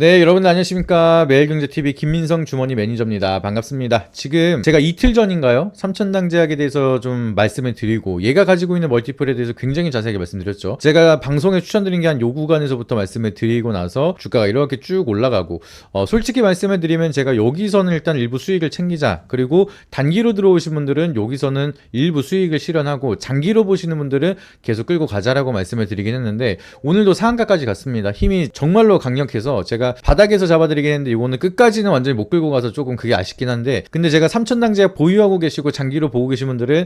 네, 여러분들 안녕하십니까. 매일경제TV 김민성 주머니 매니저입니다. 반갑습니다. 지금 제가 이틀 전인가요? 삼천당제약에 대해서 좀 말씀을 드리고 얘가 가지고 있는 멀티플에 대해서 굉장히 자세하게 말씀드렸죠. 제가 방송에 추천드린 게 한 요 구간에서부터 말씀을 드리고 나서 주가가 이렇게 쭉 올라가고 솔직히 말씀을 드리면 제가 여기서는 일단 일부 수익을 챙기자, 그리고 단기로 들어오신 분들은 여기서는 일부 수익을 실현하고 장기로 보시는 분들은 계속 끌고 가자라고 말씀을 드리긴 했는데 오늘도 상한가까지 갔습니다. 힘이 정말로 강력해서 제가 바닥에서 잡아드리긴 했는데 이거는 끝까지는 완전히 못 끌고 가서 조금 그게 아쉽긴 한데, 근데 제가 삼천당제약 보유하고 계시고 장기로 보고 계신 분들은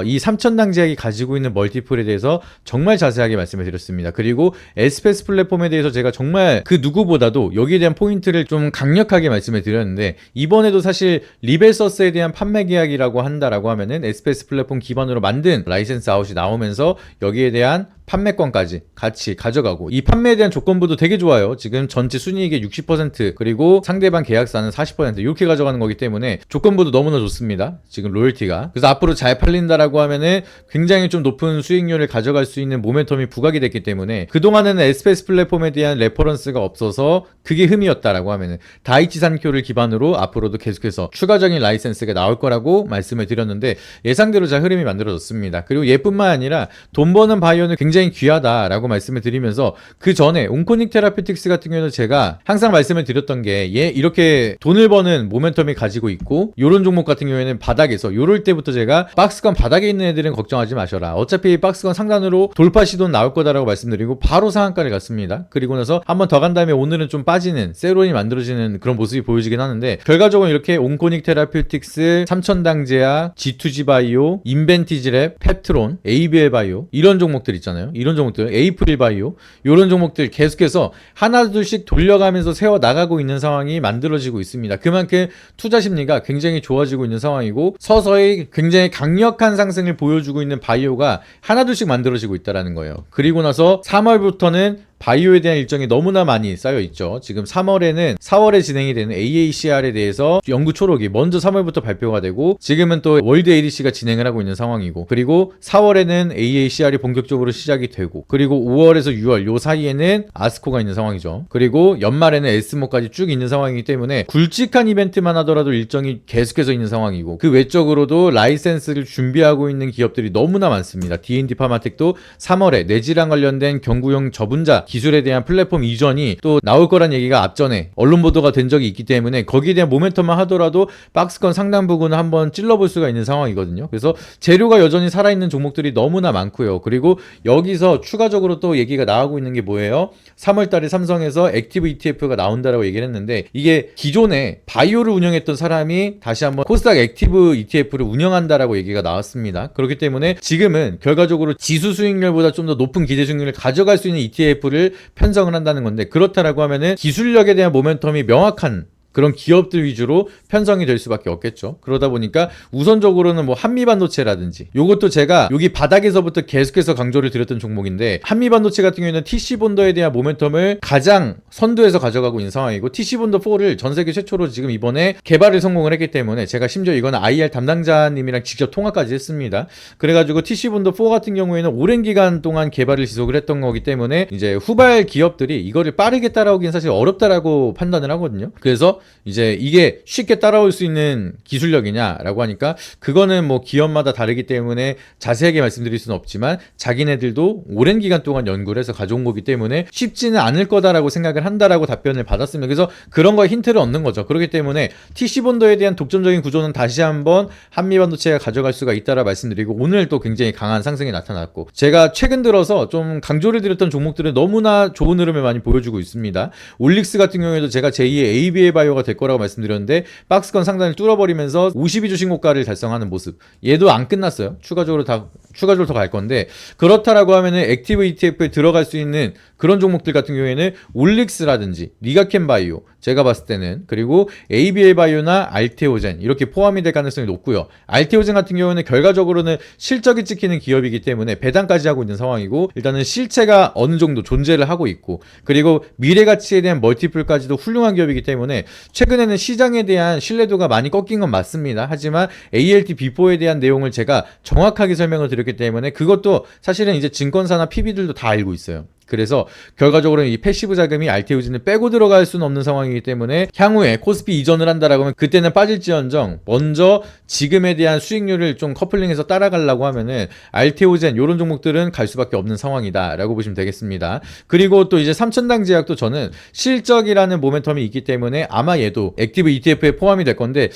이 삼천당제약이 가지고 있는 멀티플에 대해서 정말 자세하게 말씀을 드렸습니다. 그리고 에스페스 플랫폼에 대해서 제가 정말 그 누구보다도 여기에 대한 포인트를 좀 강력하게 말씀을 드렸는데, 이번에도 사실 리벨서스에 대한 판매 계약이라고 한다라고 하면은 에스페스 플랫폼 기반으로 만든 라이센스 아웃이 나오면서 여기에 대한 판매권까지 같이 가져가고, 이 판매에 대한 조건부도 되게 좋아요. 지금 전체 순이익의 60% 그리고 상대방 계약사는 40% 이렇게 가져가는 거기 때문에 조건부도 너무나 좋습니다. 지금 로열티가. 그래서 앞으로 잘 팔린다라고 하면은 굉장히 좀 높은 수익률을 가져갈 수 있는 모멘텀이 부각이 됐기 때문에, 그동안에는 에스페스 플랫폼에 대한 레퍼런스가 없어서 그게 흠이었다라고 하면은 다이치 산쿄를 기반으로 앞으로도 계속해서 추가적인 라이센스가 나올 거라고 말씀을 드렸는데 예상대로 잘 흐름이 만들어졌습니다. 그리고 얘뿐만 아니라 돈 버는 바이오는 굉장히 귀하다라고 말씀을 드리면서, 그 전에 온코닉 테라피틱스 같은 경우는 제가 항상 말씀을 드렸던 게 얘 이렇게 돈을 버는 모멘텀이 가지고 있고, 요런 종목 같은 경우에는 바닥에서 요럴 때부터 제가 박스권 바닥에 있는 애들은 걱정하지 마셔라, 어차피 박스권 상단으로 돌파 시도는 나올 거다라고 말씀드리고 바로 상한가를 갔습니다. 그리고 나서 한 번 더 간 다음에 오늘은 좀 빠지는 세론이 만들어지는 그런 모습이 보여지긴 하는데, 결과적으로 이렇게 온코닉 테라피틱스, 삼천당제약, G2G 바이오, 인벤티지랩, 펩트론, ABL 바이오 이런 종목들 있잖아요. 이런 종목들, 에이프릴 바이오 이런 종목들 계속해서 하나둘씩 돌려가면서 세워 나가고 있는 상황이 만들어지고 있습니다. 그만큼 투자 심리가 굉장히 좋아지고 있는 상황이고 서서히 굉장히 강력한 상승을 보여주고 있는 바이오가 하나둘씩 만들어지고 있다는 거예요. 그리고 나서 3월부터는 바이오에 대한 일정이 너무나 많이 쌓여있죠. 지금 3월에는 4월에 진행이 되는 AACR에 대해서 연구 초록이 먼저 3월부터 발표가 되고, 지금은 또 월드 ADC가 진행을 하고 있는 상황이고, 그리고 4월에는 AACR이 본격적으로 시작이 되고, 그리고 5월에서 6월 요 사이에는 아스코가 있는 상황이죠. 그리고 연말에는 에스모까지 쭉 있는 상황이기 때문에 굵직한 이벤트만 하더라도 일정이 계속해서 있는 상황이고, 그 외적으로도 라이센스를 준비하고 있는 기업들이 너무나 많습니다. D&D 파마텍도 3월에 뇌질환 관련된 경구용 저분자 기술에 대한 플랫폼 이전이 또 나올 거란 얘기가 앞전에 언론 보도가 된 적이 있기 때문에 거기에 대한 모멘텀만 하더라도 박스권 상당 부분을 한번 찔러볼 수가 있는 상황이거든요. 그래서 재료가 여전히 살아있는 종목들이 너무나 많고요. 그리고 여기서 추가적으로 또 얘기가 나오고 있는 게 뭐예요? 3월달에 삼성에서 액티브 ETF가 나온다라고 얘기를 했는데, 이게 기존에 바이오를 운영했던 사람이 다시 한번 코스닥 액티브 ETF를 운영한다라고 얘기가 나왔습니다. 그렇기 때문에 지금은 결과적으로 지수 수익률보다 좀 더 높은 기대 수익률을 가져갈 수 있는 ETF를 편성을 한다는 건데, 그렇다라고 하면은 기술력에 대한 모멘텀이 명확한 그런 기업들 위주로 편성이 될 수밖에 없겠죠. 그러다 보니까 우선적으로는 뭐 한미반도체라든지, 요것도 제가 여기 바닥에서부터 계속해서 강조를 드렸던 종목인데, 한미반도체 같은 경우에는 TC본더에 대한 모멘텀을 가장 선두에서 가져가고 있는 상황이고, TC본더4를 전 세계 최초로 지금 이번에 개발을 성공을 했기 때문에 제가 심지어 이거는 IR 담당자님이랑 직접 통화까지 했습니다. 그래가지고 TC본더4 같은 경우에는 오랜 기간 동안 개발을 지속을 했던 거기 때문에 이제 후발 기업들이 이거를 빠르게 따라오기는 사실 어렵다라고 판단을 하거든요. 그래서 이제 이게 쉽게 따라올 수 있는 기술력이냐라고 하니까 그거는 뭐 기업마다 다르기 때문에 자세하게 말씀드릴 수는 없지만, 자기네들도 오랜 기간 동안 연구를 해서 가져온 거기 때문에 쉽지는 않을 거다라고 생각을 한다라고 답변을 받았습니다. 그래서 그런 거에 힌트를 얻는 거죠. 그렇기 때문에 TC본더에 대한 독점적인 구조는 다시 한번 한미반도체가 가져갈 수가 있다라 말씀드리고, 오늘 또 굉장히 강한 상승이 나타났고, 제가 최근 들어서 좀 강조를 드렸던 종목들은 너무나 좋은 흐름을 많이 보여주고 있습니다. 올릭스 같은 경우에도 제가 제2의 ABA 바이오가 될 거라고 말씀드렸는데 박스권 상단을 뚫어버리면서 52주 신고가를 달성하는 모습, 얘도 안 끝났어요. 추가적으로 더 갈 건데, 그렇다라고 하면은 액티브 ETF에 들어갈 수 있는 그런 종목들 같은 경우에는 올릭스라든지 리가켄 바이오 제가 봤을 때는, 그리고 ABL 바이오나 알테오젠 이렇게 포함이 될 가능성이 높고요. 알테오젠 같은 경우는 결과적으로는 실적이 찍히는 기업이기 때문에 배당까지 하고 있는 상황이고, 일단은 실체가 어느 정도 존재를 하고 있고, 그리고 미래 가치에 대한 멀티플까지도 훌륭한 기업이기 때문에 최근에는 시장에 대한 신뢰도가 많이 꺾인 건 맞습니다. 하지만 ALT B4에 대한 내용을 제가 정확하게 설명을 드렸기 때문에 그것도 사실은 이제 증권사나 PB들도 다 알고 있어요. 그래서 결과적으로는 이 패시브 자금이 알테오진을 빼고 들어갈 수는 없는 상황이기 때문에 향후에 코스피 이전을 한다라고 하면 그때는 빠질지언정 먼저 지금에 대한 수익률을 좀 커플링해서 따라가려고 하면은 알테오젠 이런 종목들은 갈 수밖에 없는 상황이다라고 보시면 되겠습니다. 그리고 또 이제 삼천당 제약도 저는 실적이라는 모멘텀이 있기 때문에 아마 얘도 액티브 ETF에 포함이 될 건데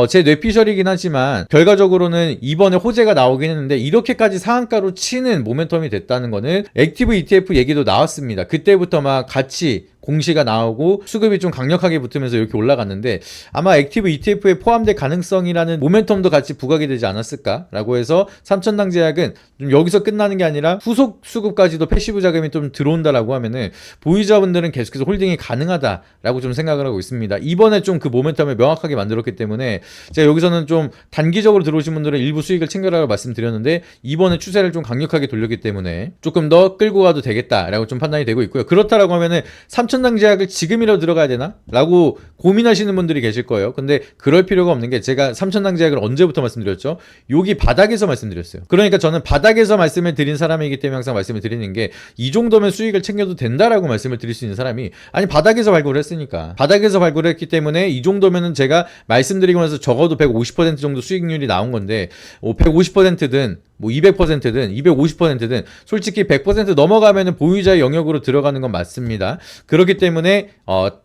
제 뇌피셜이긴 하지만 결과적으로는 이번에 호재가 나오긴 했는데 이렇게까지 상한가로 치는 모멘텀이 됐다는 거는 액티브 ETF 얘기도 나왔습니다. 그때부터 막 같이 공시가 나오고 수급이 좀 강력하게 붙으면서 이렇게 올라갔는데 아마 액티브 ETF에 포함될 가능성이라는 모멘텀도 같이 부각이 되지 않았을까라고 해서 삼천당 제약은 좀 여기서 끝나는 게 아니라 후속 수급까지도 패시브 자금이 좀 들어온다라고 하면은 보유자분들은 계속해서 홀딩이 가능하다라고 좀 생각을 하고 있습니다. 이번에 좀 그 모멘텀을 명확하게 만들었기 때문에 제가 여기서는 좀 단기적으로 들어오신 분들은 일부 수익을 챙겨라고 말씀드렸는데 이번에 추세를 좀 강력하게 돌렸기 때문에 조금 더 끌고 가도 되겠다라고 좀 판단이 되고 있고요. 그렇다라고 하면은 삼천당 제약을 지금이라도 들어가야 되나? 라고 고민하시는 분들이 계실 거예요. 근데 그럴 필요가 없는 게 제가 삼천당 제약을 언제부터 말씀드렸죠? 여기 바닥에서 말씀드렸어요. 그러니까 저는 바닥에서 말씀을 드린 사람이기 때문에 항상 말씀을 드리는 게 이 정도면 수익을 챙겨도 된다라고 말씀을 드릴 수 있는 사람이 아니 바닥에서 발굴을 했으니까 바닥에서 발굴을 했기 때문에 이 정도면은 제가 말씀드리고 나서 적어도 150% 정도 수익률이 나온 건데 150%든 뭐 200%든 250%든 솔직히 100% 넘어가면은 보유자의 영역으로 들어가는 건 맞습니다. 그렇기 때문에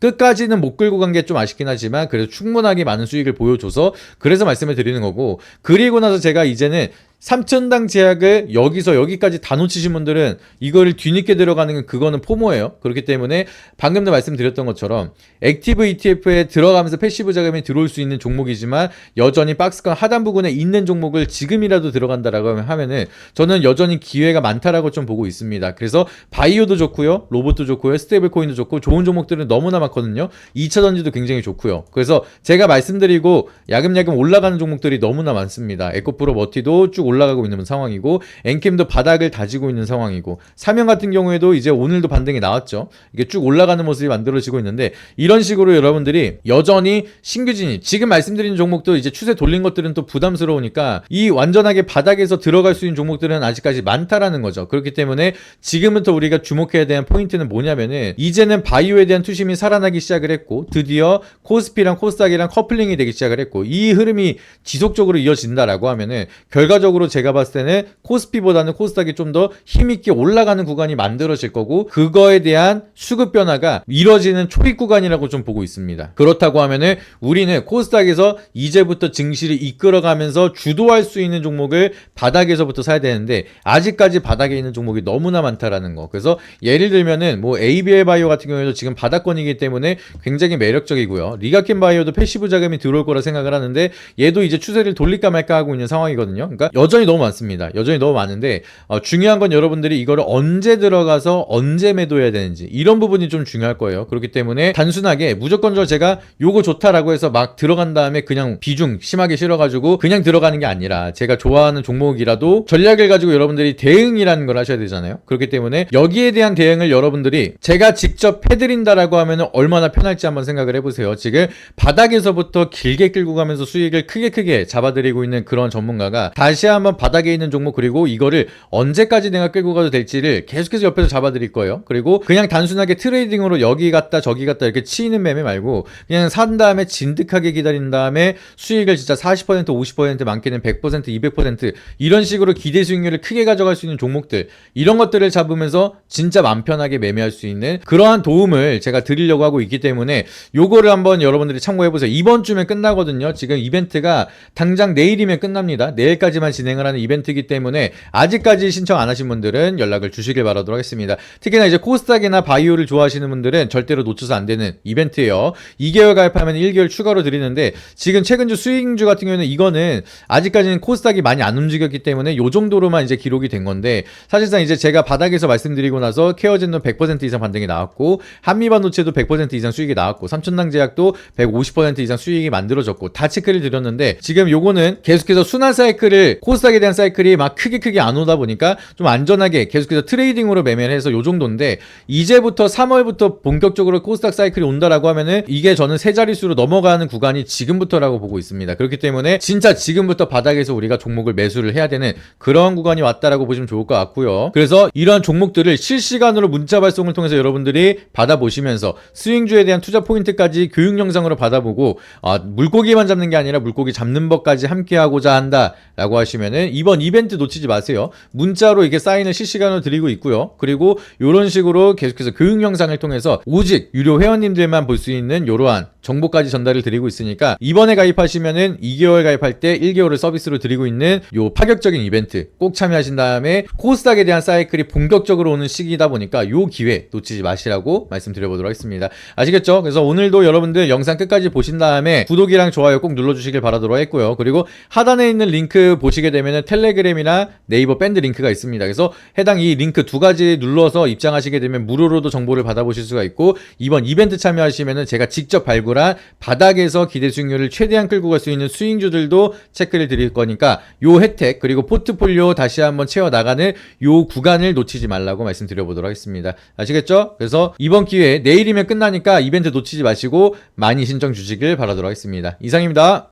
끝까지는 못 끌고 간 게 좀 아쉽긴 하지만 그래도 충분하게 많은 수익을 보여줘서 그래서 말씀을 드리는 거고 그리고 나서 제가 이제는 삼천당 제약을 여기서 여기까지 다 놓치신 분들은 이거를 뒤늦게 들어가는 건 그거는 포모예요. 그렇기 때문에 방금도 말씀드렸던 것처럼 액티브 ETF에 들어가면서 패시브 자금이 들어올 수 있는 종목이지만 여전히 박스권 하단 부분에 있는 종목을 지금이라도 들어간다라고 하면은 저는 여전히 기회가 많다라고 좀 보고 있습니다. 그래서 바이오도 좋고요, 로봇도 좋고요, 스테이블 코인도 좋고 좋은 종목들은 너무나 많거든요. 2차 전지도 굉장히 좋고요. 그래서 제가 말씀드리고 야금야금 올라가는 종목들이 너무나 많습니다. 에코프로 머티도 쭉 올라가고 있는 상황이고 엔캠도 바닥을 다지고 있는 상황이고 삼형 같은 경우에도 이제 오늘도 반등이 나왔죠. 이게 쭉 올라가는 모습이 만들어지고 있는데 이런 식으로 여러분들이 여전히 신규진이 지금 말씀드린 종목도 이제 추세 돌린 것들은 또 부담스러우니까 이 완전하게 바닥에서 들어갈 수 있는 종목들은 아직까지 많다라는 거죠. 그렇기 때문에 지금부터 우리가 주목해야 되는 포인트는 뭐냐면은 이제는 바이오에 대한 투심이 살아나기 시작을 했고 드디어 코스피랑 코스닥이랑 커플링이 되기 시작을 했고 이 흐름이 지속적으로 이어진다라고 하면은 결과적으로 제가 봤을 때는 코스피보다는 코스닥이 좀 더 힘있게 올라가는 구간이 만들어질 거고 그거에 대한 수급 변화가 이뤄지는 초입 구간이라고 좀 보고 있습니다. 그렇다고 하면은 우리는 코스닥에서 이제부터 증시를 이끌어가면서 주도할 수 있는 종목을 바닥에서부터 사야 되는데 아직까지 바닥에 있는 종목이 너무나 많다라는 거. 그래서 예를 들면은 뭐 ABL 바이오 같은 경우에도 지금 바닥권이기 때문에 굉장히 매력적이고요. 리가켄 바이오도 패시브 자금이 들어올 거라 생각을 하는데 얘도 이제 추세를 돌릴까 말까 하고 있는 상황이거든요. 그러니까 여전히 너무 많습니다. 여전히 너무 많은데 중요한 건 여러분들이 이거를 언제 들어가서 언제 매도해야 되는지 이런 부분이 좀 중요할 거예요. 그렇기 때문에 단순하게 무조건적으로 제가 요거 좋다라고 해서 막 들어간 다음에 그냥 비중 심하게 실어가지고 그냥 들어가는 게 아니라 제가 좋아하는 종목이라도 전략을 가지고 여러분들이 대응이라는 걸 하셔야 되잖아요. 그렇기 때문에 여기에 대한 대응을 여러분들이 제가 직접 해드린다라고 하면 얼마나 편할지 한번 생각을 해보세요. 지금 바닥에서부터 길게 끌고 가면서 수익을 크게 잡아드리고 있는 그런 전문가가 다시 한번 바닥에 있는 종목 그리고 이거를 언제까지 내가 끌고 가도 될지를 계속해서 옆에서 잡아드릴 거예요. 그리고 그냥 단순하게 트레이딩으로 여기 갔다 저기 갔다 이렇게 치이는 매매 말고 그냥 산 다음에 진득하게 기다린 다음에 수익을 진짜 40% 50% 많게는 100% 200% 이런 식으로 기대 수익률을 크게 가져갈 수 있는 종목들 이런 것들을 잡으면서 진짜 맘 편하게 매매할 수 있는 그러한 도움을 제가 드리려고 하고 있기 때문에 요거를 한번 여러분들이 참고해보세요. 이번 주면 끝나거든요. 지금 이벤트가 당장 내일이면 끝납니다. 내일까지만 진행을 하는 이벤트이기 때문에 아직까지 신청 안 하신 분들은 연락을 주시길 바라도록 하겠습니다. 특히나 이제 코스닥이나 바이오를 좋아하시는 분들은 절대로 놓쳐서 안 되는 이벤트예요. 2개월 가입하면 1개월 추가로 드리는데 지금 최근주 수익주 같은 경우에는 이거는 아직까지는 코스닥이 많이 안 움직였기 때문에 요 정도로만 이제 기록이 된 건데 사실상 이제 제가 바닥에서 말씀드리고 나서 케어젠도 100% 이상 반등이 나왔고 한미반도체도 100% 이상 수익이 나왔고 삼천당 제약도 150% 이상 수익이 만들어졌고 다 체크를 드렸는데 지금 요거는 계속해서 순환 사이클을 코스닥에 대한 사이클이 막 크게 안 오다 보니까 좀 안전하게 계속해서 트레이딩으로 매매를 해서 요 정도인데, 이제부터 3월부터 본격적으로 코스닥 사이클이 온다라고 하면은 이게 저는 세 자릿수로 넘어가는 구간이 지금부터라고 보고 있습니다. 그렇기 때문에 진짜 지금부터 바닥에서 우리가 종목을 매수를 해야 되는 그런 구간이 왔다라고 보시면 좋을 것 같고요. 그래서 이러한 종목들을 실시간으로 문자 발송을 통해서 여러분들이 받아보시면서 스윙주에 대한 투자 포인트까지 교육 영상으로 받아보고, 물고기만 잡는 게 아니라 물고기 잡는 법까지 함께 하고자 한다라고 하시면은 이번 이벤트 놓치지 마세요. 문자로 이게 사인을 실시간으로 드리고 있고요. 그리고 이런 식으로 계속해서 교육 영상을 통해서 오직 유료 회원님들만 볼 수 있는 이러한 정보까지 전달을 드리고 있으니까, 이번에 가입하시면은 2개월 가입할 때 1개월을 서비스로 드리고 있는 요 파격적인 이벤트 꼭 참여하신 다음에 코스닥에 대한 사이클이 본격적으로 오는 시기이다 보니까 요 기회 놓치지 마시라고 말씀드려보도록 하겠습니다. 아시겠죠? 그래서 오늘도 여러분들 영상 끝까지 보신 다음에 구독이랑 좋아요 꼭 눌러주시길 바라도록 했고요. 그리고 하단에 있는 링크 보시게 되면은 텔레그램이나 네이버 밴드 링크가 있습니다. 그래서 해당 이 링크 두 가지 눌러서 입장하시게 되면 무료로도 정보를 받아보실 수가 있고, 이번 이벤트 참여하시면은 제가 직접 발굴한 바닥에서 기대 수익률을 최대한 끌고 갈 수 있는 스윙주들도 체크를 드릴 거니까 요 혜택, 그리고 포트폴리오 다시 한번 채워 나가는 요 구간을 놓치지 말라고 말씀드려보도록 하겠습니다. 아시겠죠? 그래서 이번 기회에 내일이면 끝나니까 이벤트 놓치지 마시고 많이 신청 주시길 바라도록 하겠습니다. 이상입니다.